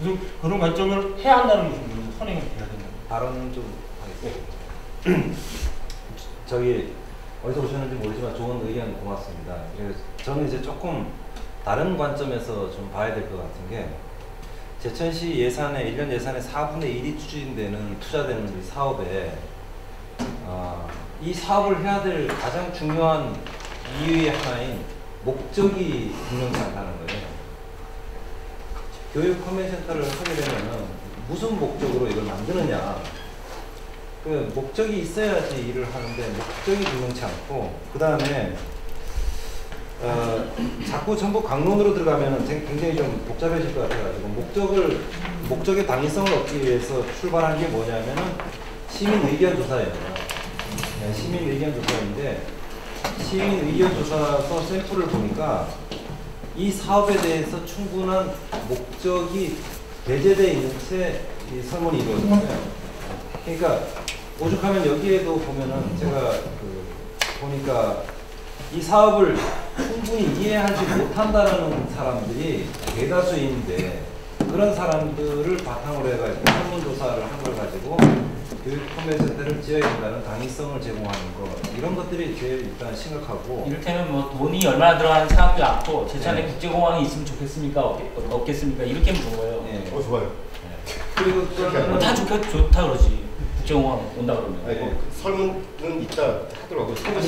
그래서 그런 관점을 해야 한다는 것이 선행이 돼야 된다. 발언 좀 하겠습니다. 저기 어디서 오셨는지 모르지만 좋은 의견 고맙습니다. 그래서 저는 이제 조금 다른 관점에서 좀 봐야 될 것 같은 게 제천시 예산의 1년 예산의 4분의 1이 투자되는 이 사업에 이 사업을 해야 될 가장 중요한 이유의 하나인 목적이 분명치 않다는 거예요. 교육 컨벤센터를 하게 되면은 무슨 목적으로 이걸 만드느냐, 그 목적이 있어야지 일을 하는데 목적이 분명치 않고, 그 다음에 자꾸 전부 강론으로 들어가면은 굉장히 좀 복잡해질 것 같아가지고 목적의 당위성을 얻기 위해서 출발한 게 뭐냐면은 시민 의견 조사예요. 네, 시민 의견 조사인데 시민 의견 조사서 샘플을 보니까 이 사업에 대해서 충분한 목적이 배제되어 있는 채 이 설문이 이루어졌어요. 그러니까 오죽하면 여기에도 보면은 제가 보니까 이 사업을 충분히 이해하지 못한다라는 사람들이 대다수인데, 그런 사람들을 바탕으로 해가지고 설문조사를 한 걸 가지고 교육 컨벤센터를 지어야 된다는 당위성을 제공하는 것, 이런 것들이 제일 일단 심각하고. 이를테면 뭐 돈이 얼마나 들어가는지 생각도 않고 제천에 국제공항이 있으면 좋겠습니까? 없겠습니까? 이렇게 묻은 거예요. 네. 좋아요. 네. 그리고 다 좋다 그러지. 국제공항 온다 그러면. 아니, 뭐 설문은 있다 하더라고요. 그러니까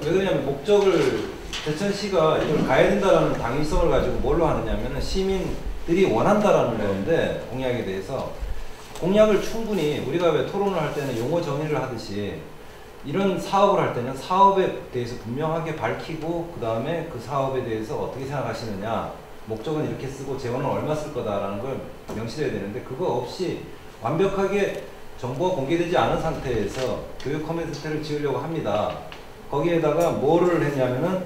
왜 그러냐면 목적을 제천시가 이걸 가야 된다라는 당위성을 가지고 뭘로 하느냐면은 시민들이 원한다라는 건데, 공약에 대해서 공약을 충분히 우리가 왜 토론을 할 때는 용어 정의를 하듯이 이런 사업을 할 때는 사업에 대해서 분명하게 밝히고, 그 다음에 그 사업에 대해서 어떻게 생각하시느냐, 목적은 이렇게 쓰고 재원은 얼마 쓸 거다라는 걸 명시해야 되는데, 그거 없이 완벽하게 정보가 공개되지 않은 상태에서 교육 컨벤센터를 지으려고 합니다. 거기에다가 뭐를 했냐면은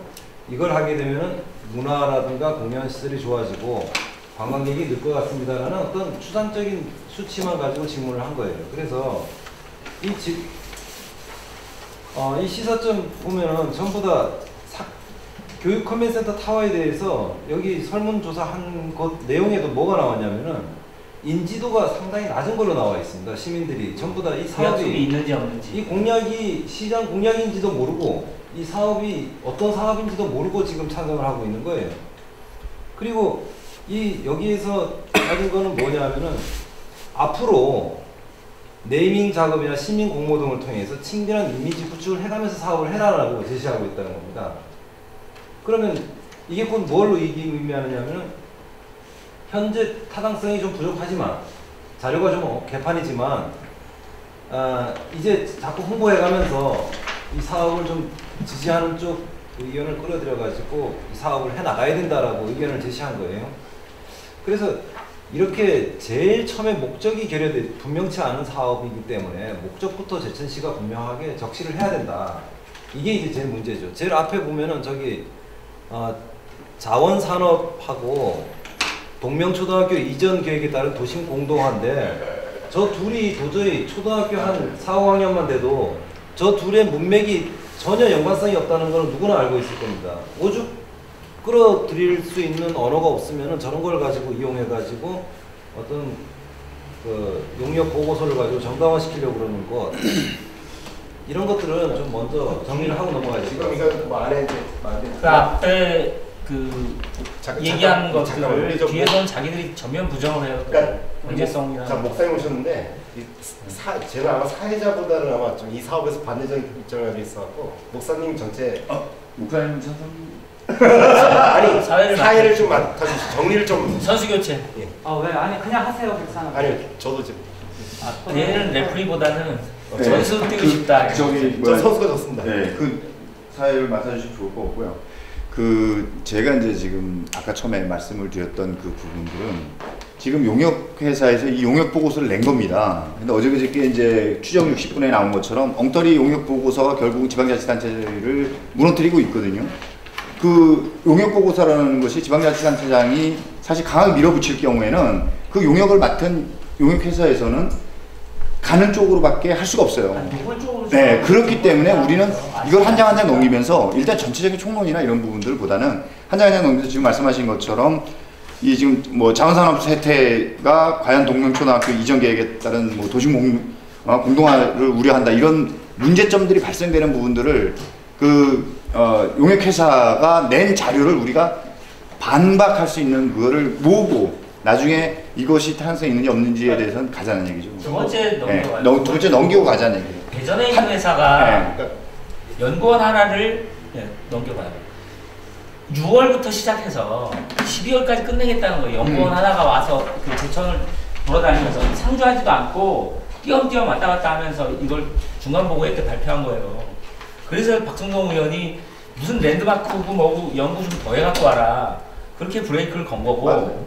이걸 하게 되면은 문화라든가 공연 시설이 좋아지고 관광객이 늘 것 같습니다라는 어떤 추상적인 수치만 가지고 질문을 한 거예요. 그래서 이 시사점 보면은 전부 다 교육 컨벤센터 타워에 대해서 여기 설문조사 한 것 내용에도 뭐가 나왔냐면은 인지도가 상당히 낮은 걸로 나와 있습니다. 시민들이 전부 다 이 사업이 있는지 없는지, 이 공약이 시장 공약인지도 모르고 이 사업이 어떤 사업인지도 모르고 지금 찬성을 하고 있는 거예요. 그리고 여기에서 가진 거는 뭐냐면은 앞으로 네이밍 작업이나 시민 공모 등을 통해서 친근한 이미지 구축을 해가면서 사업을 해라라고 제시하고 있다는 겁니다. 그러면 이게 곧 뭘 의미하느냐면은 현재 타당성이 좀 부족하지만, 자료가 좀 개판이지만, 이제 자꾸 홍보해가면서 이 사업을 좀 지지하는 쪽 의견을 끌어들여가지고 이 사업을 해나가야 된다라고 의견을 제시한 거예요. 그래서 이렇게 제일 처음에 목적이 분명치 않은 사업이기 때문에 목적부터 제천시가 분명하게 적시를 해야 된다. 이게 이제 제일 문제죠. 제일 앞에 보면은 저기 자원산업하고 동명초등학교 이전 계획에 따른 도심 공동화인데, 저 둘이 도저히 초등학교 한 4, 5학년만 돼도 저 둘의 문맥이 전혀 연관성이 없다는 걸 누구나 알고 있을 겁니다. 오죽 끌어들일 수 있는 언어가 없으면 저런 걸 가지고 이용해가지고 어떤 용역 보고서를 가지고 정당화시키려고 그러는 것, 이런 것들은 좀 먼저 정리를 하고 넘어가야 돼요. 지금 이거 뭐 안에 이제 그 앞에 얘기한 것들을 뒤에서는 자기들이 전면 부정을 해요. 그러니까 문제성이나. 자, 목사님 오셨는데 제가 아마 사회자보다는 아마 좀 이 사업에서 반대적인 입장을 가지고 있어갖고 목사님 전체 목사님 선생님 아니 사회를 좀 맡아주시, 정리를 좀. 선수 교체. 예. 왜? 아니 그냥 하세요, 백사는. 아니 저도 지금. 얘는 레프리보다는 선수 뛰고 싶다. 저 선수가 좋습니다. 네, 그 사회를 맡아주시면 좋을 것 같고요. 제가 이제 지금 아까 처음에 말씀을 드렸던 그 부분들은 지금 용역회사에서 이 용역 보고서를 낸 겁니다. 근데 어저께 이제 추정 60분에 나온 것처럼 엉터리 용역 보고서가 결국 지방자치단체를 무너뜨리고 있거든요. 그 용역 보고서라는 것이 지방자치단체장이 사실 강하게 밀어붙일 경우에는 그 용역을 맡은 용역회사에서는 가는 쪽으로밖에 할 수가 없어요. 네, 그렇기 때문에 우리는 이걸 한 장 한 장 넘기면서 일단 전체적인 총론이나 이런 부분들보다는 한 장 한 장 넘기면서 지금 말씀하신 것처럼 이 지금 뭐 자원산업 혜택가 과연 동명초등학교 이전 계획에 따른 뭐 도시 공동화를 우려한다 이런 문제점들이 발생되는 부분들을 그 용역회사가 낸 자료를 우리가 반박할 수 있는 그거를 모으고 나중에 이것이 타당성이 있는지 없는지에 대해서는 가자는 얘기죠. 두 번째 넘겨가요. 두 번째 넘기고 가자는 얘기예요. 대전에 있는 회사가 연구원 하나를 넘겨봐요. 6월부터 시작해서 12월까지 끝내겠다는 거예요. 연구원 하나가 와서 그 제천을 돌아다니면서 상주하지도 않고 띄엄띄엄 왔다 갔다 하면서 이걸 중간보고회 때 발표한 거예요. 그래서 박성동 의원이 무슨 랜드마크고 뭐고 연구 좀 더 해갖고 와라. 그렇게 브레이크를 건 거고. 맞아요.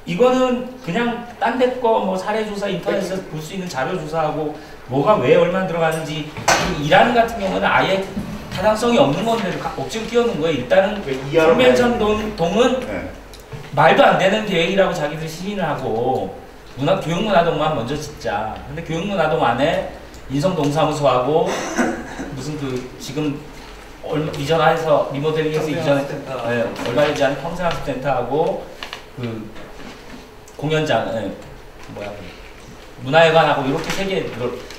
이거는 그냥 딴 데 거 뭐 사례조사 인터넷에서 볼 수 있는 자료조사하고 뭐가 왜 얼마나 들어가는지 일하는 같은 경우는 아예 타당성이 없는 건데 억지로 끼워놓은 거예요. 일단은 송면천동은 말도 안 되는 계획이라고 자기들이 시인을 하고 교육문화동만 먼저 짓자. 근데 교육문화동 안에 인성동사무소하고 무슨 그 지금 이전해서 리모델링해서 이전에 얼마 되지 않은 평생학습센터하고 그 공연장 문화회관하고 이렇게 세 개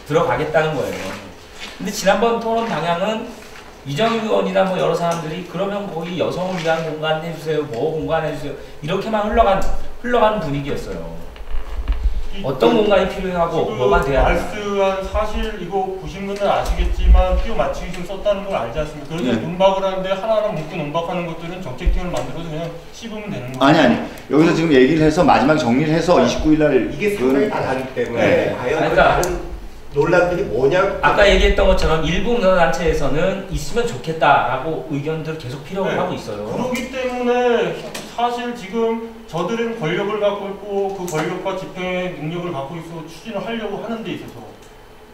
들어가겠다는 거예요. 근데 지난번 토론 방향은 이정희 의원이나 뭐 여러 사람들이 그러면 거기 여성을 위한 공간 해주세요, 뭐 공간 해주세요 이렇게만 흘러가는 분위기였어요. 어떤 공간이 필요하고 뭐가 돼야 말씀한 사실 이거 보신 분들은 아시겠지만 끼워 맞추기 좀 썼다는 걸 알지 않습니까? 그런데 논박을 하는데 하나하나 묶고 논박하는 것들은 정책팀을 만들어서 그냥 씹으면 되는 거예요. 아니 여기서 지금 얘기를 해서 마지막 정리를 해서 29일날 이게 상당히 다르기 때문에 과연 그러니까 다른 논란들이 뭐냐? 아까 얘기했던 것처럼 일부 문화단체에서는 있으면 좋겠다라고 의견들을 계속 피력을 하고 있어요. 그렇기 때문에 사실 지금 저들은 권력을 갖고 있고 그 권력과 집행의 능력을 갖고 있어 추진을 하려고 하는 데 있어서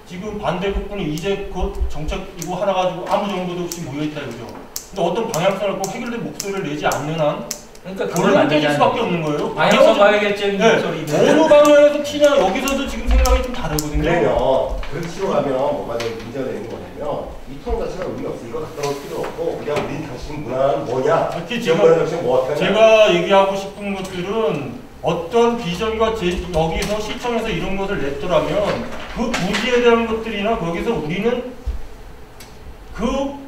지금 반대국분이 이제 그 정책 이거 하나 가지고 아무 정보도 없이 모여있다 이거죠. 근데 어떤 방향성을 꼭 해결된 목소리를 내지 않는 한 그러니까 그걸 만들지 수밖에 없는 거예요. 방향성 가야겠지 목소리. 어느 방향에서 튀냐 여기서도 지금 생각이 좀 다르거든요. 그래요. 그렇게 치러가면 뭐가 좀 문제가 되는 거냐면 이 토론 자체가 의미가 없어. 이거 갖다 놓을 필요 없고 그냥 우리 당신 문화는 뭐냐? 제가 얘기하고 싶은 것들은 어떤 비전과 여기서 시청에서 이런 것을 냈더라면 그 부지에 대한 것들이나 거기서 우리는 그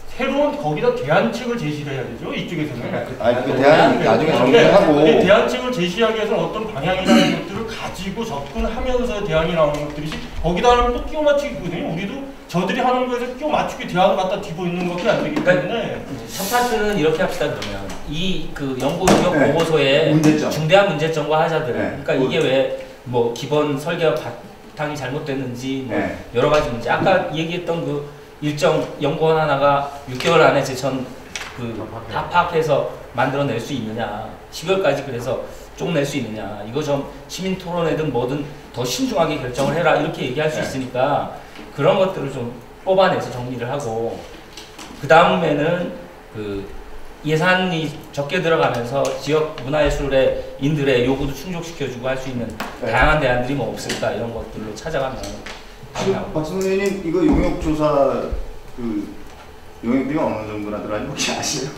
새로운 거기다 대안책을 제시를 해야 되죠. 이쪽에서는. 그 대안 나중에 정리하고 대안책을 제시하기 위해서는 어떤 방향이라는 것들을 가지고 접근하면서 대안이 나오는 것들이지 거기다 하면 또 끼워 맞추기거든요. 우리도 저들이 하는 거에서 끼워 맞추기 대안을 갖다 뒤집어 있는 것이 안 되기 때문에 첫 파트는 이렇게 합시다. 그러면 이 그 연구 용역 보고서의 문제점. 중대한 문제점과 하자들 그러니까 네. 이게 왜 뭐 기본 설계와 바탕이 잘못됐는지 뭐 네. 여러 가지 문제 아까 얘기했던 그 일정 연구원 하나가 6개월 안에 제천 다 파악해서 만들어낼 수 있느냐 12월까지 그래서 쪽낼 수 있느냐 이거 좀 시민 토론회든 뭐든 더 신중하게 결정을 해라 이렇게 얘기할 수 있으니까 그런 것들을 좀 뽑아내서 정리를 하고 그 다음에는 그 예산이 적게 들어가면서 지역 문화예술의 인들의 요구도 충족시켜주고 할 수 있는 다양한 대안들이 뭐 없을까 이런 것들로 찾아가면 박승훈 의원님 이거 용역조사 그 용역비가 어느 정도나 들어가는지 혹시 아세요?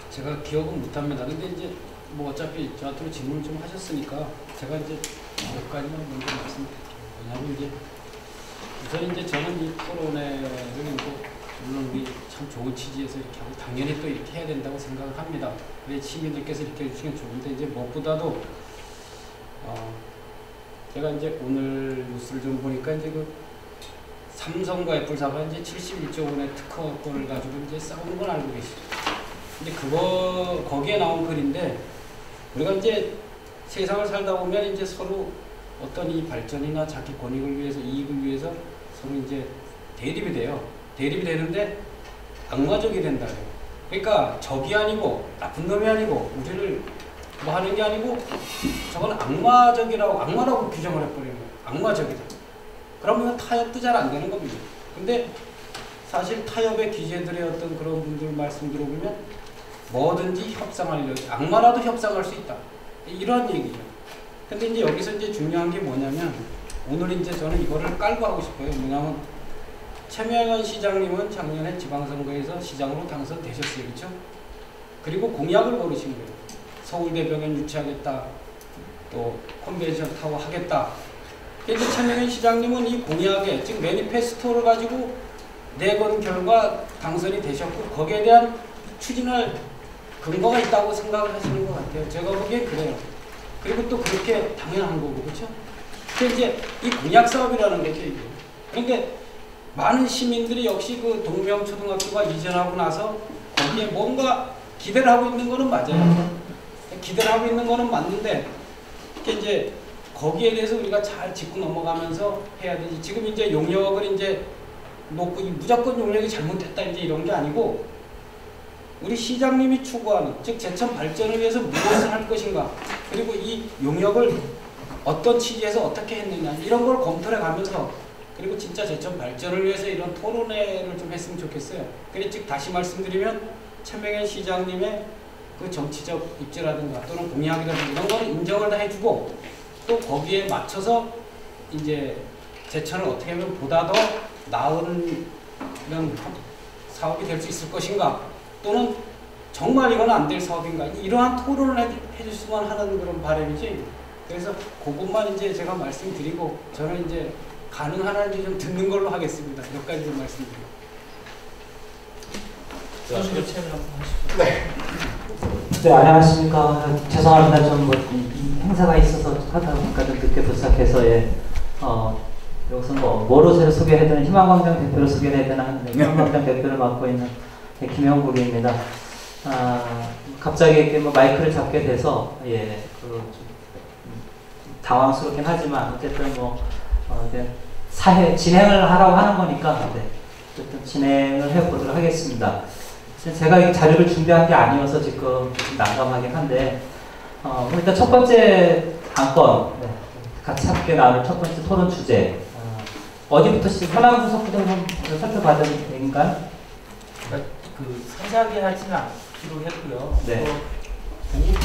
제가 기억은 못합니다. 근데 이제 뭐 어차피 저한테 질문을 좀 하셨으니까 제가 이제 몇 가지만 먼저 말씀드릴게요. 왜냐하면 이제 우선 이제 저는 이 토론회를 뭐 물론 우리 참 좋은 취지에서 이렇게 하고 당연히 또 이렇게 해야 된다고 생각을 합니다. 그래 시민들께서 이렇게 해주시면 좋은데 이제 무엇보다도 제가 이제 오늘 뉴스를 좀 보니까 이제 그 삼성과 애플 사가 이제 71조 원의 특허권을 가지고 이제 싸우는 걸 알고 계시죠. 근데 거기에 나온 글인데 우리가 이제 세상을 살다 보면 이제 서로 어떤 이 발전이나 자기 권익을 위해서 이익을 위해서 서로 이제 대립이 돼요. 대립이 되는데 악마적이 된다고요. 그러니까 적이 아니고 나쁜 놈이 아니고 우리를 뭐 하는 게 아니고 저건 악마라고 규정을 해버리는 거예요. 악마적이다. 그러면 타협도 잘 안 되는 겁니다. 근데 사실 타협의 기재들의 어떤 그런 분들 말씀 들어보면 뭐든지 협상하려고 악마라도 협상할 수 있다. 이런 얘기죠. 근데 이제 여기서 이제 중요한 게 뭐냐면 오늘 이제 저는 이거를 깔고 하고 싶어요. 뭐냐면 최명현 시장님은 작년에 지방선거에서 시장으로 당선되셨어요. 그렇죠? 그리고 공약을 걸으신 거예요. 서울대병원 유치하겠다, 또 컨벤션 타워 하겠다. 그래서 최명현 시장님은 이 공약에 즉 매니페스토를 가지고 내건 결과 당선이 되셨고 거기에 대한 추진할 근거가 있다고 생각을 하시는 것 같아요. 제가 보기엔 그래요. 그리고 또 그렇게 당연한 거고, 그렇죠? 근데 이제 이 공약 사업이라는 거죠, 이게. 그러니까 많은 시민들이 역시 그 동명초등학교가 이전하고 나서 거기에 뭔가 기대를 하고 있는 거는 맞아요. 기대를 하고 있는 거는 맞는데, 이렇게 이제 거기에 대해서 우리가 잘 짚고 넘어가면서 해야 되지. 지금 이제 용역을 이제 놓고 무조건 용역이 잘못됐다 이제 이런 게 아니고, 우리 시장님이 추구하는 즉 제천 발전을 위해서 무엇을 할 것인가, 그리고 이 용역을 어떤 취지에서 어떻게 했느냐 이런 걸 검토해 가면서, 그리고 진짜 제천 발전을 위해서 이런 토론회를 좀 했으면 좋겠어요. 그리고 즉 다시 말씀드리면 최명현 시장님의 그 정치적 입지라든가 또는 공약이라든가 이런 거는 인정을 다 해주고, 또 거기에 맞춰서 이제 제천을 어떻게 하면 보다 더 나은 이런 사업이 될 수 있을 것인가, 또는 정말 이건 안 될 사업인가, 이러한 토론을 해줬으면 하는 그런 바람이지. 그래서 그것만 이제 제가 말씀드리고, 저는 이제 가능하는지 좀 듣는 걸로 하겠습니다. 몇 가지 좀 말씀드리고. 네, 안녕하십니까. 죄송합니다. 좀 뭐 행사가 있어서 하다 보니까 좀 늦게 도착해서 여기서 뭐로 새로 소개해드는 희망광장 대표로 소개를 해야 되나, 희망광장 대표를 맡고 있는 김영국입니다. 갑자기 이렇게 마이크를 잡게 돼서 좀 당황스럽긴 하지만 어쨌든 사회 진행을 하라고 하는 거니까 어쨌든 진행을 해보도록 하겠습니다. 제가 이 자료를 준비한 게 아니어서 지금 좀 난감하긴 한데, 일단 첫 번째 안건, 같이 함께 나눌 첫 번째 토론 주제, 어디부터 현황 분석부터 좀 살펴봐도 되는가요? 그 상세하게 하지는 않기로 했고요. 네.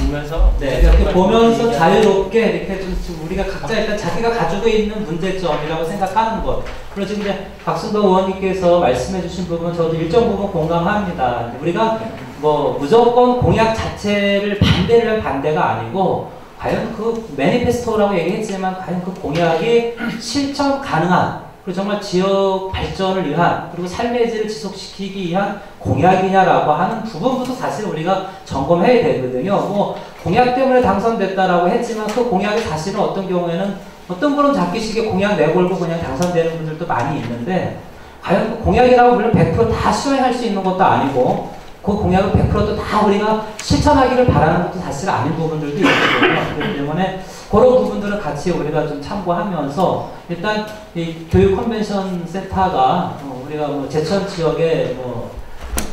보면서 이렇게 보면서 자유롭게 이렇게 좀 우리가 각자 일단 자기가 가지고 있는 문제점이라고 생각하는 것. 그리고 지금 이제 박순덕 의원님께서 말씀해주신 부분 저도 일정 부분 공감합니다. 우리가 뭐 무조건 공약 자체를 반대를 한 반대가 아니고, 과연 그 매니페스토라고 얘기했지만 과연 그 공약이 실천 가능한, 그리고 정말 지역 발전을 위한, 그리고 삶의 질을 지속시키기 위한 공약이냐라고 하는 부분부터 사실 우리가 점검해야 되거든요. 뭐 공약 때문에 당선됐다라고 했지만 그 공약이 사실은 어떤 경우에는 어떤 분은 잡기식의 공약 내걸고 그냥 당선되는 분들도 많이 있는데, 과연 그 공약이라고 물론 100% 다 수행할 수 있는 것도 아니고, 그 공약을 100%도 다 우리가 실천하기를 바라는 것도 사실 아닌 부분들도 있거든요. 그렇기 때문에 그런 부분들은 같이 우리가 좀 참고하면서, 일단 이 교육 컨벤션 센터가 우리가 뭐 제천 지역에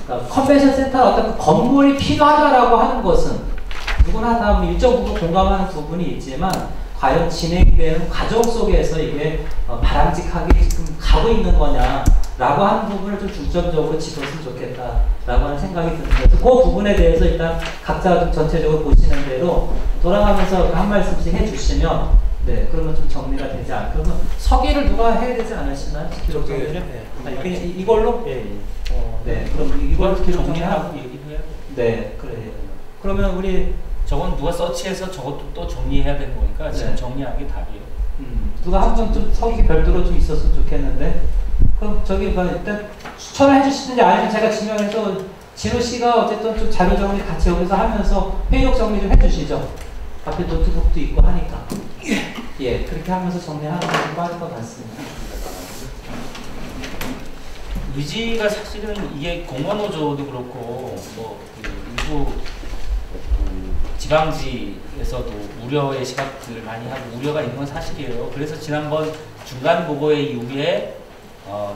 그러니까 컨벤션 센터 어떤 그 건물이 필요하다라고 하는 것은 누구나 다 뭐 일정 부분 공감하는 부분이 있지만, 과연 진행되는 과정 속에서 이게 바람직하게 지금 가고 있는 거냐라고 하는 부분을 좀 중점적으로 짚었으면 좋겠다라고 하는 생각이 드는데, 그 부분에 대해서 일단 각자 좀 전체적으로 보시는 대로 돌아가면서 한 말씀씩 해주시면, 그러면 좀 정리가 되지 않을까. 그러면 서기를 누가 해야 되지 않으시나요? 기록 정리를? 이걸로? 그럼 이걸 정리하고 얘기를 해야 돼. 그래요. 그러면 우리 저건 누가 서치해서 저것도 또 정리해야 되는 거니까 지금 정리하는 게 답이에요. 누가 한 번 좀 서기 별도로 좀 있었으면 좋겠는데, 그럼 저기 일단 추천을 해주시든지 아니면 제가 지명해서 진우 씨가 어쨌든 좀 자료 정리 같이 여기서 하면서 회의록 정리 좀 해주시죠. 앞에 노트북도 있고 하니까. 그렇게 하면서 정리하는 게 빠를 것 같습니다. 의지가 사실은 이게 공무원노조도 그렇고 일부 지방지에서도 우려의 시각들을 많이 하고 우려가 있는 건 사실이에요. 그래서 지난번 중간 보고회 이후에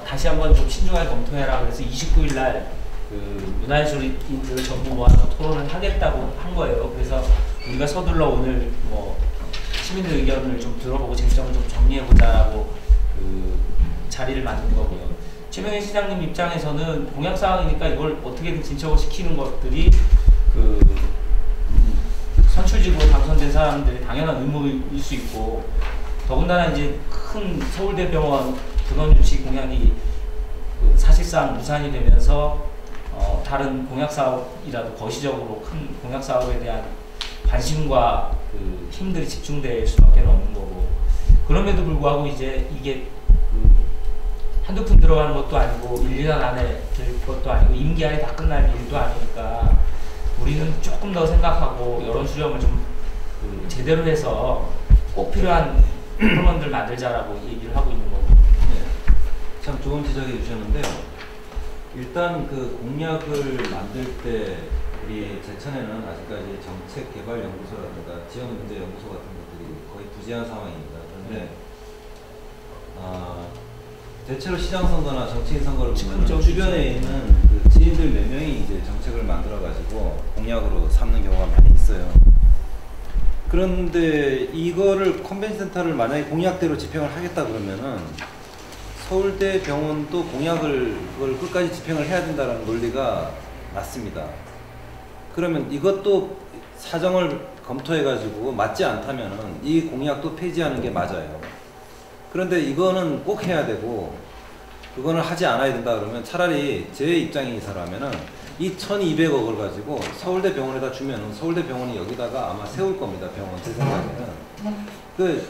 다시 한번 좀 신중하게 검토해라. 그래서 29일 날 그 문화예술인들 전부 모아서 토론을 하겠다고 한 거예요. 그래서 우리가 서둘러 오늘 시민들 의견을 좀 들어보고 쟁점을 좀 정리해보자라고 그 자리를 만든 거고요. 최명현 시장님 입장에서는 공약 사항이니까 이걸 어떻게든 진척을 시키는 것들이 그 선출직으로 당선된 사람들이 당연한 의무일 수 있고, 더군다나 이제 큰 서울대병원 근원 유치 공약이 그 사실상 무산이 되면서 다른 공약 사업이라도 거시적으로 큰 공약 사업에 대한 관심과 그 힘들이 집중될 수밖에 없는 거고 그럼에도 불구하고 이제 이게 그 한두 푼 들어가는 것도 아니고 1, 2년 안에 될 것도 아니고 임기 안에 다 끝날 일도 아니니까 우리는 조금 더 생각하고 여론 수렴을 좀 그 제대로 해서 꼭 필요한 토론들 만들자라고 얘기를 하고 있는 거고. 네. 참 좋은 지적해 주셨는데요. 일단 그 공약을 만들 때 우리 제천에는 아직까지 정책개발연구소라든가 지역문제연구소 같은 것들이 거의 부재한 상황입니다. 그런데 대체로 시장선거나 정치인 선거를 보면 주변에 있는 그 지인들 몇 명이 이제 정책을 만들어 가지고 공약으로 삼는 경우가 많이 있어요. 그런데 이거를 컨벤션 센터를 만약에 공약대로 집행을 하겠다 그러면은 서울대 병원도 공약을 그걸 끝까지 집행을 해야 된다는 논리가 맞습니다. 그러면 이것도 사정을 검토해 가지고 맞지 않다면은 이 공약도 폐지하는 게 맞아요. 그런데 이거는 꼭 해야 되고 그거는 하지 않아야 된다 그러면 차라리 제 입장에서라면은 이 1200억을 가지고 서울대 병원에다 주면은 서울대 병원이 여기다가 아마 세울 겁니다. 병원 제 생각에는.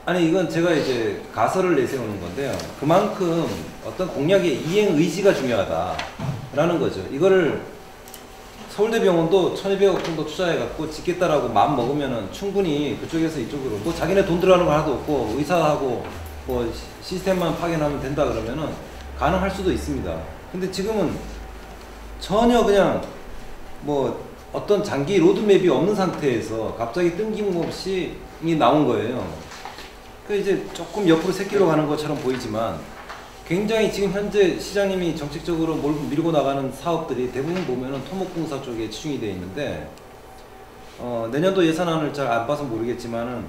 아니 이건 제가 이제 가설을 내세우는 건데요. 그만큼 어떤 공약의 이행 의지가 중요하다라는 거죠. 이거를 서울대 병원도 1200억 정도 투자해갖고 짓겠다라고 마음 먹으면은 충분히 그쪽에서 이쪽으로 뭐 자기네 돈 들어가는 거 하나도 없고 의사하고 뭐 시스템만 파견하면 된다 그러면은 가능할 수도 있습니다. 근데 지금은 전혀 그냥 뭐 어떤 장기 로드맵이 없는 상태에서 갑자기 뜬금없이 나온 거예요. 그 이제 조금 옆으로 새끼로 가는 것처럼 보이지만 굉장히 지금 현재 시장님이 정책적으로 밀고 나가는 사업들이 대부분 보면은 토목공사 쪽에 치중이 되어 있는데 내년도 예산안을 잘 안 봐서 모르겠지만은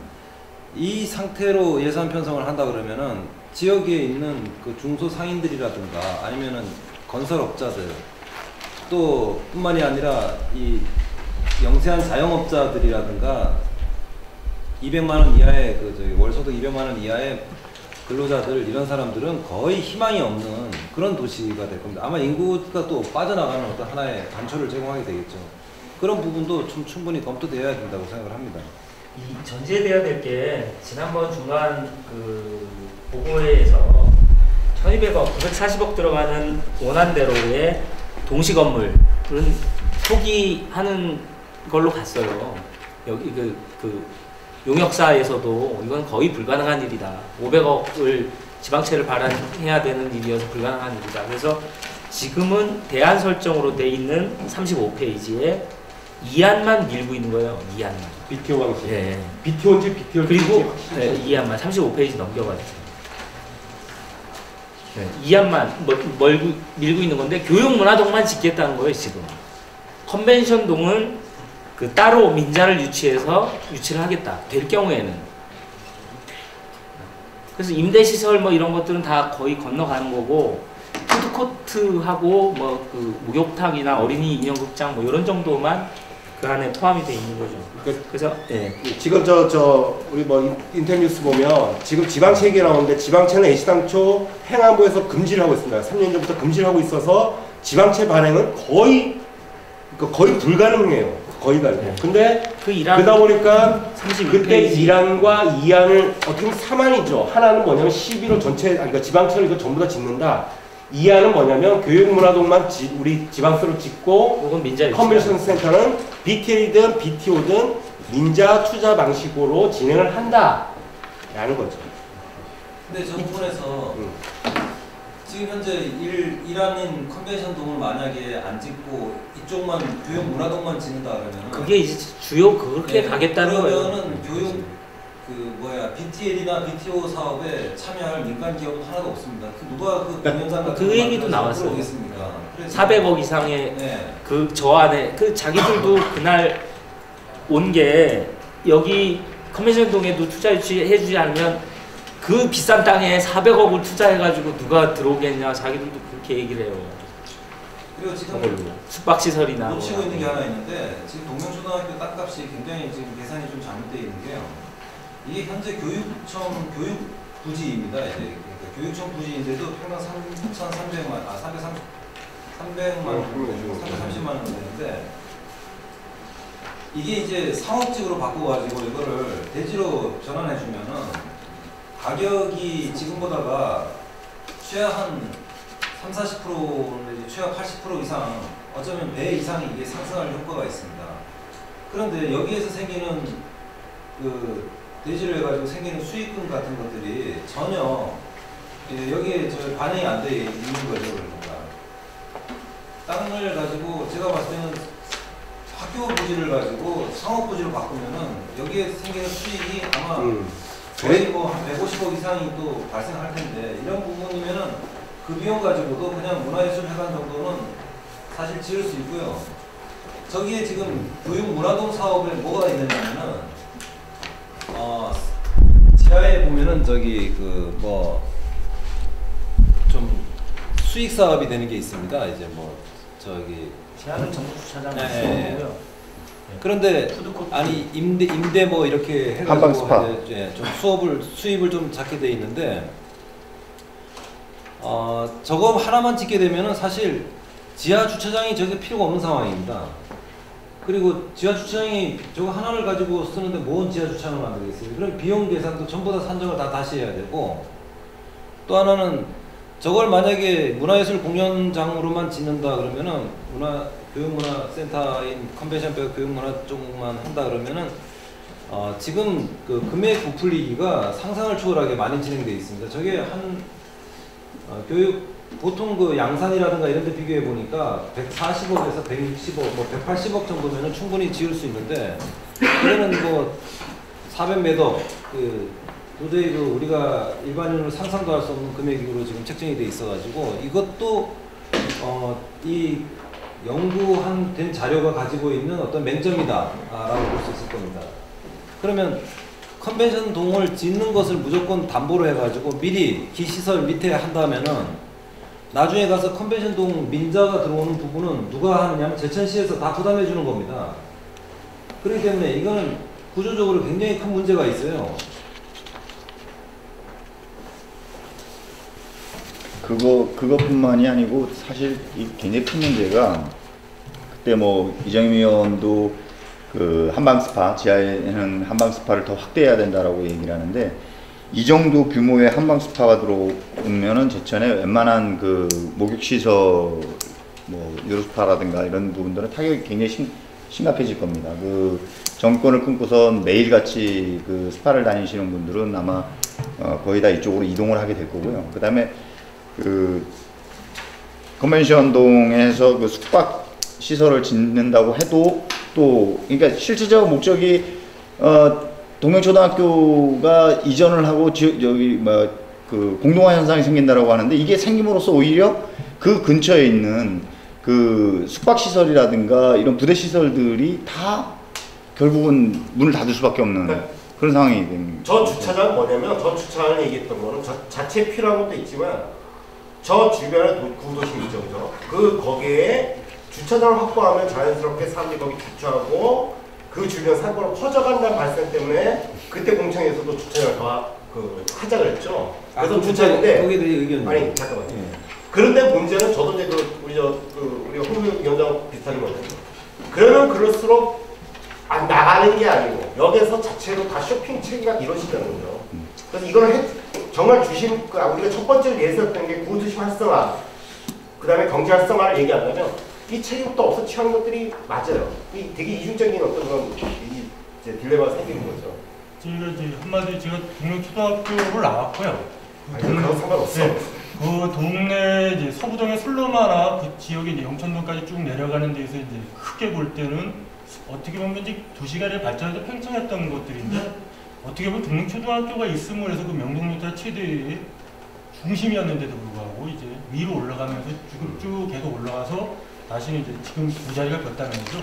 이 상태로 예산 편성을 한다 그러면은 지역에 있는 그 중소상인들이라든가 아니면은 건설업자들 또 뿐만이 아니라 이 영세한 자영업자들이라든가 200만원 이하의 그 저기 월소득 200만원 이하의 근로자들 이런 사람들은 거의 희망이 없는 그런 도시가 될 겁니다. 아마 인구가 또 빠져나가는 어떤 하나의 단초를 제공하게 되겠죠. 그런 부분도 좀 충분히 검토되어야 된다고 생각을 합니다. 이 전제돼야 될 게 지난번 중간 그 보고회에서 1200억, 940억 들어가는 원안대로의 동시 건물은 포기하는 걸로 갔어요. 여기 그 용역사에서도 이건 거의 불가능한 일이다. 500억을 지방채를 발행해야 되는 일이어서 불가능한 일이다. 그래서 지금은 대안 설정으로 돼 있는 35페이지에 이안만 밀고 있는 거예요. 이안만. BTO 방식. 예. BTO인지 BTO 그리고 네, 이안만 35페이지 넘겨가지고. 네, 이안만 밀고 있는 건데 교육문화동만 짓겠다는 거예요. 지금. 컨벤션동은 그 따로 민자를 유치를 하겠다. 될 경우에는. 그래서 임대시설 뭐 이런 것들은 다 거의 건너가는 거고, 푸드코트하고 뭐 그 목욕탕이나 어린이 인형극장 뭐 이런 정도만 그 안에 포함이 돼 있는 거죠. 그래서 예. 지금 우리 뭐 인터뉴스 보면 지금 지방채 얘기 나오는데 지방채는 애시당초 행안부에서 금지를 하고 있습니다. 3년 전부터 금지를 하고 있어서 지방채 발행은 거의 불가능해요. 거의 가능해요. 네. 근데 그 그러다 보니까 32페이지. 그때 1안과 2안을 어떻게 보면 3안이죠. 하나는 뭐냐면 11호 전체, 그러니까 지방채를 이거 전부 다 짓는다. 2안은 뭐냐면 교육문화동만 우리 지방세로 짓고 컨벤션 센터는 BTL이든 BTO든 민자 투자 방식으로 진행을 한다 라는 거죠. 근데 저 부분에서 지금 현재 1안인 컨벤션 동을 만약에 안 짓고 이쪽만 교육문화동만 짓는다 그러면 그게 이제 주요 그렇게 가겠다는 거예요. 그러면은 교육 BTL이나 BTO 사업에 참여할 민간 기업은 하나도 없습니다. 누가 그 공연장 같은 그 얘기도 나왔어요. 400억 이상의 그 저 안에 그 자기들도 그날 온 게 여기 컨벤션 동에도 투자 유치해주지 않으면 그 비싼 땅에 400억을 투자해가지고 누가 들어오겠냐 자기들도 그렇게 얘기를 해요. 그리고 지금 숙박시설이나 놓치고 있는 게 하나 있는데 지금 동명초등학교 땅값이 굉장히 지금 계산이 좀 잘못되어 있는 게요. 이게 현재 교육청 교육부지입니다. 이제 그러니까 교육청 부지인데도 평당 330만 원 되는데 이게 이제 상업직으로 바꿔가지고 이거를 대지로 전환해주면은 가격이 지금보다가 최하 한 30-40% 내지 최하 80% 이상 어쩌면 배 이상이 이게 상승할 효과가 있습니다. 그런데 여기에서 생기는 그 대지로 해가지고 생기는 수익금 같은 것들이 전혀 여기에 저 반영이 안 돼 있는 거죠. 그러니까 땅을 가지고 제가 봤을 때는 학교 부지를 가지고 상업 부지로 바꾸면은 여기에 생기는 수익이 아마 거의 뭐 한 150억 이상이 또 발생할 텐데 이런 부분이면은 그 비용 가지고도 그냥 문화예술회관 정도는 사실 지을 수 있고요. 저기에 지금 교육문화동 사업에 뭐가 있느냐면은 지하에 보면은 저기 그 뭐 좀 수익 사업이 되는 게 있습니다. 이제 뭐 저기 지하는 전부 주차장 네. 있고요. 그런데 푸드코트. 아니 임대 뭐 이렇게 해가지고 한방 스파. 이제 좀 수입을 좀 잡게 돼 있는데 저거 하나만 짓게 되면은 사실 지하 주차장이 저게 필요가 없는 상황입니다. 그리고 지하 주차장이 저거 하나를 가지고 쓰는데 뭔 지하 주차장을 만들겠어요? 그럼 비용 계산도 전부 다 산정을 다 다시 해야 되고 또 하나는 저걸 만약에 문화예술 공연장으로만 짓는다 그러면은 교육문화센터인 컨벤션백 교육문화 쪽만 한다 그러면은 지금 그 금액 부풀리기가 상상을 초월하게 많이 진행되어 있습니다. 저게 한 보통 그 양산이라든가 이런 데 비교해 보니까 140억에서 160억, 뭐 180억 정도면은 충분히 지을 수 있는데 그거는 뭐 400매덕 도저히 우리가 일반인으로 상상도 할 수 없는 금액으로 지금 책정이 돼 있어가지고 이것도 이 연구된 자료가 가지고 있는 어떤 맹점이다라고 볼 수 있을 겁니다. 그러면 컨벤션 동을 짓는 것을 무조건 담보로 해가지고 미리 기시설 밑에 한다면은 나중에 가서 컨벤션 동 민자가 들어오는 부분은 누가 하느냐면 제천시에서 다 부담해 주는 겁니다. 그렇기 때문에 이거는 구조적으로 굉장히 큰 문제가 있어요. 그것뿐만이 아니고 사실 이 굉장히 큰 문제가 그때 뭐 이정임 의원도 그 한방 스파 지하에는 한방 스파를 더 확대해야 된다라고 얘기를 하는데 이 정도 규모의 한방 스파가 들어오면은 제천에 웬만한 그 목욕 시설 뭐 유로스파라든가 이런 부분들은 타격이 굉장히 심각해질 겁니다. 그 정권을 끊고선 매일같이 그 스파를 다니시는 분들은 아마 거의 다 이쪽으로 이동을 하게 될 거고요. 그다음에 그 컨벤션동에서 그 숙박 시설을 짓는다고 해도 또 그러니까 실질적 목적이 동명초등학교가 이전을 하고 저기 뭐 그 공동화 현상이 생긴다라고 하는데 이게 생김으로써 오히려 그 근처에 있는 그 숙박 시설이라든가 이런 부대 시설들이 다 결국은 문을 닫을 수밖에 없는 그런 상황이 됩니다. 저 주차장 뭐냐면 저 주차장을 얘기했던 거는 저 자체 필요한 것도 있지만 저 주변에 구도심이 있죠, 그죠? 거기에 주차장을 확보하면 자연스럽게 사람들이 거기 주차하고 그 주변 사고로 퍼져간다는 발생 때문에 그때 공청에서도 주차장을 더 하자 그랬죠. 그래서 주차인데 거기에 대해 의견 아니 잠깐만요. 그런데 문제는 저도 이제 우리 홍 위원장 비슷하게 말했죠. 그러면 그럴수록 안 나가는 게 아니고 여기서 자체로 다 쇼핑 체계가 이루어지는 거죠. 그래서 이걸 정말 우리가 첫 번째 예상했던 게 구도심 활성화, 그 다음에 경제 활성화를 얘기한다면 이 체계부터 없어 취하는 것들이 맞아요. 되게 이중적인 어떤 그런 이제 딜레마가 생기는 거죠. 제가 동명초등학교를 나왔고요. 그거 상관없어. 네, 그 동네 이제 서부동의 슬로마나 그 지역의 이제 영천동까지 쭉 내려가는 데에서 이제 크게 볼 때는 어떻게 보면 이제 도시가 발전해서 팽창했던 것들인데 어떻게 보면 동명초등학교가 있음으로 해서 그 명동루타 최대의 중심이었는데도 불구하고 이제 위로 올라가면서 쭉 계속 올라가서 다시는 이제 지금 그 자리가 겼다는 거죠.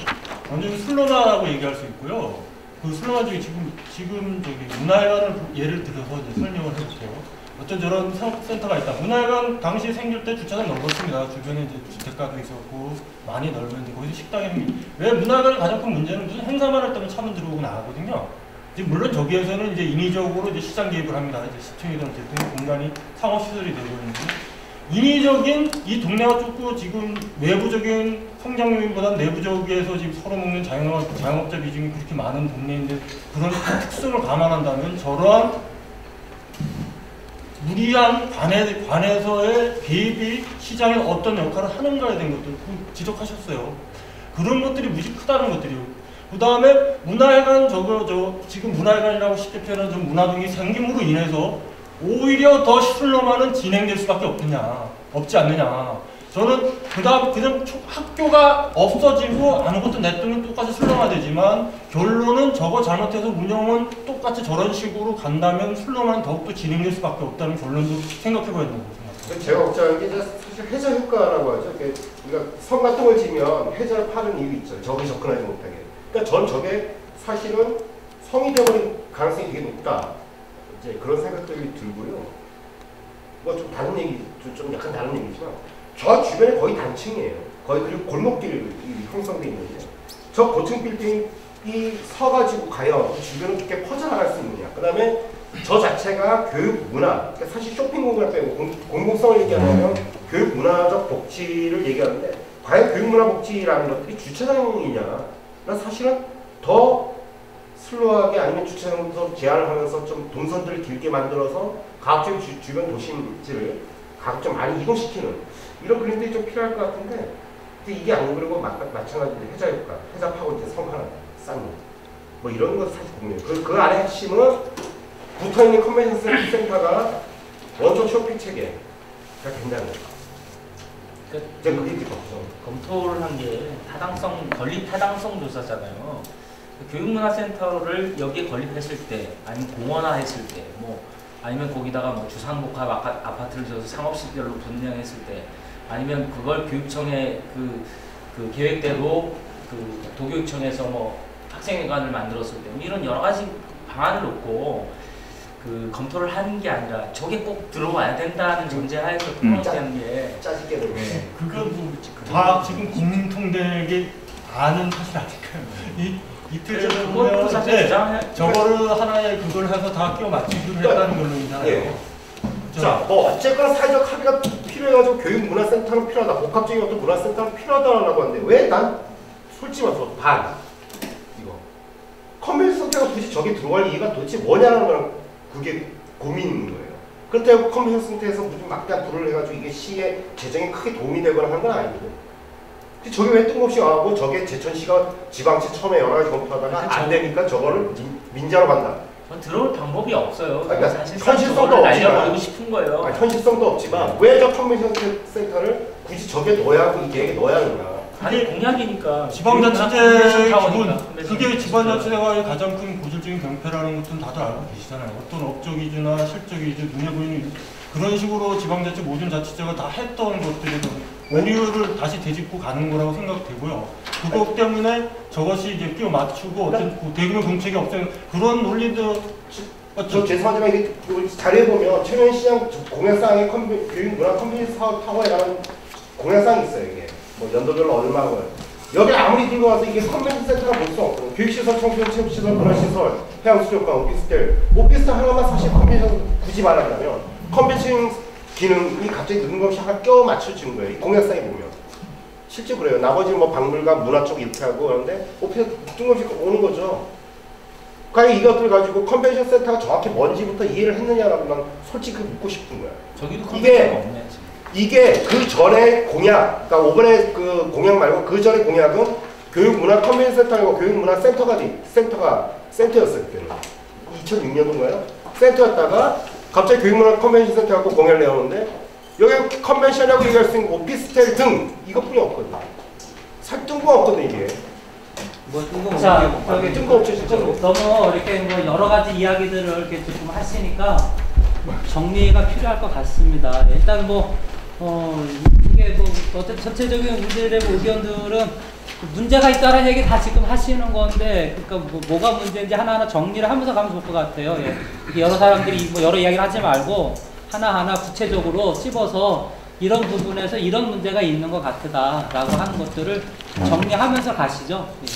먼저 슬로마라고 얘기할 수 있고요. 그 슬로마 중에 지금 저기 문화회관을 예를 들어서 이제 설명을 해볼게요. 어떤 저런 상업센터가 있다. 문화회관 당시 생길 때 주차장 넓었습니다. 주변에 이제 주택가도 있었고 많이 넓었는데 거기서 식당이 왜 문화회관의 가장 큰 문제는 무슨 행사만 할 때만 차만 들어오고 나가거든요. 물론 저기에서는 이제 인위적으로 이제 시장 개입을 합니다. 이제 시청이든 어쨌든 공간이 상업 시설이 되고 있는데 인위적인 이 동네가 좁고 지금 외부적인 성장 요인보다 내부적에서 지금 서로 먹는 자영업자 비중이 그렇게 많은 동네인데 그런 특성을 감안한다면 저러한 무리한 관에서의 개입이 시장에 어떤 역할을 하는가에 대한 것들 지적하셨어요. 그런 것들이 무지 크다는 것들이요. 그 다음에 문화회관 지금 문화회관이라고 쉽게 표현하는 저 문화동이 생김으로 인해서 오히려 더 슬럼화는 진행될 수밖에 없지 않느냐. 저는 그다음 그냥 학교가 없어지고 아무것도 냈더니 똑같이 슬럼화되지만 결론은 저거 잘못해서 운영은 똑같이 저런 식으로 간다면 슬럼화는 더욱더 진행될 수밖에 없다는 결론도 생각해봐야 된다고 생각합니다. 제가 걱정하는 게 사실 해저 효과라고 하죠. 그러니까 성 같은 걸 지면 해저를 파는 이유 있죠. 적이 접근하지 못하게. 그러니까 전 저게 사실은 성이 되어버릴 가능성이 되게 높다. 이제 그런 생각들이 들고요. 뭐 좀 다른 얘기, 좀 약간 다른 얘기지만 저 주변에 거의 단층이에요. 거의 그리고 골목길이 형성되어 있는데 저 고층 빌딩이 서가지고 과연 그 주변을 그렇게 퍼져나갈 수 있느냐. 그 다음에 저 자체가 교육 문화, 그러니까 사실 쇼핑 공간을 빼고 공공성을 얘기하면 교육 문화적 복지를 얘기하는데 과연 교육 문화 복지라는 것들이 주차장이냐? 난 사실은 더 슬로하게 아니면 주차장부터 제한을 하면서 좀 동선들을 길게 만들어서 가급적 주변 도심지를 가급적 많이 이동시키는 이런 그림들이 좀 필요할 것 같은데 근데 이게 안 그러고 마찬가지로 해자 효과, 해자 파고 이제 성 하나 쌓는 뭐 이런 거 사실 고민해요. 그 안에 핵심은 붙어있는 컨벤션 센터가 원조 쇼핑 체계가 된다는 거죠. 제가 그게 검토를 한 게 건립 타당성 조사잖아요. 교육문화센터를 여기에 건립했을 때, 아니면 공원화했을 때, 뭐 아니면 거기다가 뭐 주상복합 아파트를 지어서 상업시설로 분양했을 때, 아니면 그걸 교육청의 그 계획대로 그 도교육청에서 뭐 학생회관을 만들었을 때, 뭐 이런 여러 가지 방안을 놓고 그 검토를 하는 게 아니라 저게 꼭 들어와야 된다는 전제하에서 토론하는 게 짜집게 되고. 그건 다 지금 국민통대에게 아는 사실 아닐까요? 이틀 전에 보면 저거를 하나의 그걸 해서 다 끼워 맞추기로 했다는 결론이잖아요. 예. 자, 뭐 어쨌거나 사회적 합의가 필요해가지고 교육문화센터는 필요하다. 복합적인 어떤 문화센터는 필요하다라고 하는데 왜 난 솔직히 말해서 반 이거 컨벤션 센터가 굳이 저게 들어갈 이유가 도대체 뭐냐는 거랑 그게 고민인 거예요. 그렇다고 컨벤션 센터에서 무슨 막대한 불을 해가지고 이게 시의 재정에 크게 도움이 되거나 하는 건 아니거든. 저게 왜 뜬금없이 와고 저게 제천시가 지방채 처음에 여러 가지 검토하다가 안 되니까 저거를 민자로 간다. 들어올 방법이 없어요. 그러니까 사실 현실성도 날려버리고 싶은 거예요. 현실성도 없지만 왜 저 컨벤션 센터를 굳이 저게 넣어야 하고 이 계획에 넣어야 하는가? 아니 공약이니까. 지방자치제의 기본, 그게 지방자치제와의 가장 큰 고질적인 병폐라는 것은 다들 알고 계시잖아요. 어떤 업적 위주나 실적 위주, 눈에 보이는 그런 식으로 지방자치 모든 자치제가 다 했던 것들에서 오류를 다시 되짚고 가는 거라고 생각되고요. 그것 때문에 저것이 이제 끼워 맞추고 어떤 대규모 정책이 없애는 그런 논리도 저 죄송하지만 이게 자료에 보면 최면 시장 공약사항의 교육문화 컨벤션 사업 타워에 관한 공약사항이 있어요. 이게 뭐 연도별로 얼마고 여기 아무리 들고 와서 이게 컨벤션 센터가 볼 수 없고 교육시설, 청소년 체육시설, 문화시설, 해양수족관, 오피스텔 하나만 사실 컨벤션 굳이 말한다면 컨벤션 기능이 갑자기 능금없이 하나 껴 맞춰지는 거예요. 이 공약상에 보면 실제 그래요. 나머지 뭐 박물관, 문화 쪽 이렇게 하고 그런데 오피스 뜬금없이 오는 거죠. 과연 이것들 가지고 컨벤션 센터가 정확히 뭔지부터 이해를 했느냐라고 난 솔직히 묻고 싶은 거야. 저기도 컨벤션이 없네 지금. 이게 그 전에 공약, 그러니까 이번에 그 공약 말고 그 전에 공약은 교육문화 컨벤션 센터고 교육문화 센터였어요. 그때는 2006년도인가요? 센터였다가 갑자기 교육문화 컨벤션 센터 갖고 공약을 내오는데 여기 컨벤션이라고 얘기할 수 있는 오피스텔 등 이것뿐이 없거든요. 살뜬거 없거든 이게. 뭐 뜬금없는 자, 저기 뜬금없죠 진짜로. 너무 이렇게 뭐 여러 가지 이야기들을 이렇게 조금 하시니까 정리가 필요할 것 같습니다. 일단 이게 어떤 전체적인 우리들의 의견들은 문제가 있다는 얘기 다 지금 하시는 건데, 그러니까 뭐가 문제인지 하나하나 정리를 하면서 가면 좋을 것 같아요. 예. 여러 사람들이 여러 이야기를 하지 말고 하나하나 구체적으로 찝어서 이런 부분에서 이런 문제가 있는 것 같다라고 하는 것들을 정리하면서 가시죠. 예.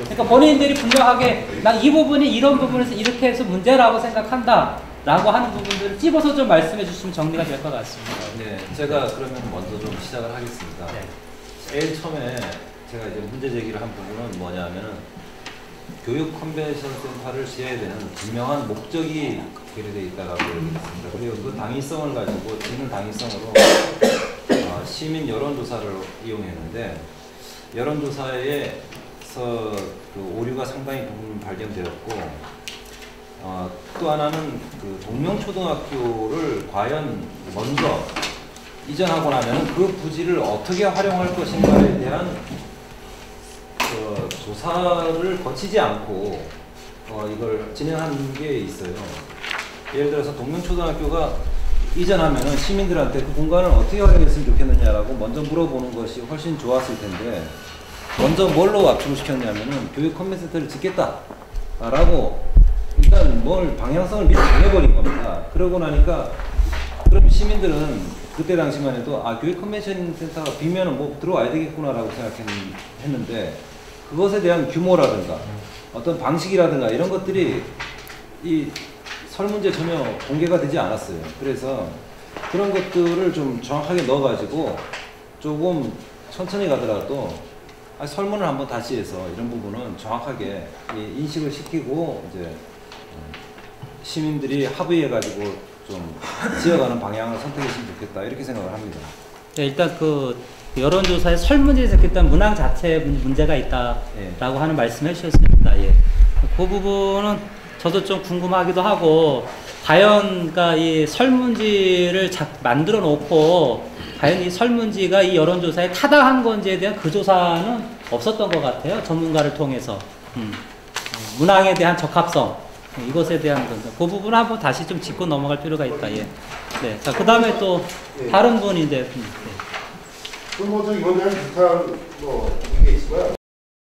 그러니까 본인들이 분명하게 난 이 부분이 이런 부분에서 이렇게 해서 문제라고 생각한다 라고 하는 부분들을 찝어서 좀 말씀해 주시면 정리가 될 것 같습니다. 네, 제가 그러면 먼저 좀 시작을 하겠습니다. 네. 제일 처음에 제가 이제 문제 제기를 한 부분은 뭐냐면은 교육 컨벤션 센터를 지어야 되는 분명한 목적이 결여되어 있다라고 얘기했습니다. 그리고 그 당위성을 가지고 있는 당위성으로 시민 여론조사를 이용했는데 여론조사에서 그 오류가 상당히 부분 발견되었고 또 하나는 그 동명초등학교를 과연 먼저 이전하고 나면 그 부지를 어떻게 활용할 것인가에 대한 조사를 거치지 않고 이걸 진행한 게 있어요. 예를 들어서 동명초등학교가 이전하면은 시민들한테 그 공간을 어떻게 활용했으면 좋겠느냐라고 먼저 물어보는 것이 훨씬 좋았을 텐데 먼저 뭘로 압축을 시켰냐면은 교육 컨벤센터를 짓겠다라고 일단 뭘 방향성을 미리 정해버린 겁니다. 그러고 나니까 그럼 시민들은 그때 당시만 해도 교육 컨벤션 센터가 비면은 뭐 들어와야 되겠구나라고 생각했는데 그것에 대한 규모라든가 어떤 방식이라든가 이런 것들이 이 설문지에 전혀 공개가 되지 않았어요. 그래서 그런 것들을 좀 정확하게 넣어가지고 조금 천천히 가더라도 설문을 한번 다시 해서 이런 부분은 정확하게 인식을 시키고 이제 시민들이 합의해가지고 좀 지어가는 방향을 선택했으면 좋겠다 이렇게 생각을 합니다. 네, 일단 그 여론조사에 설문지에서 일단 문항 자체에 문제가 있다라고 하는 말씀해 주셨습니다. 예. 그 부분은 저도 좀 궁금하기도 하고 과연 그러니까 이 설문지를 만들어 놓고 과연 이 설문지가 이 여론조사에 타당한 건지에 대한 그 조사는 없었던 것 같아요. 전문가를 통해서 문항에 대한 적합성 이것에 대한 건데 그 부분 한번 다시 좀 짚고 넘어갈 필요가 있다. 예. 네. 자, 그다음에 또 다른 분이 이제 뭐 저기 이번에 비슷한 뭐 이게 있지만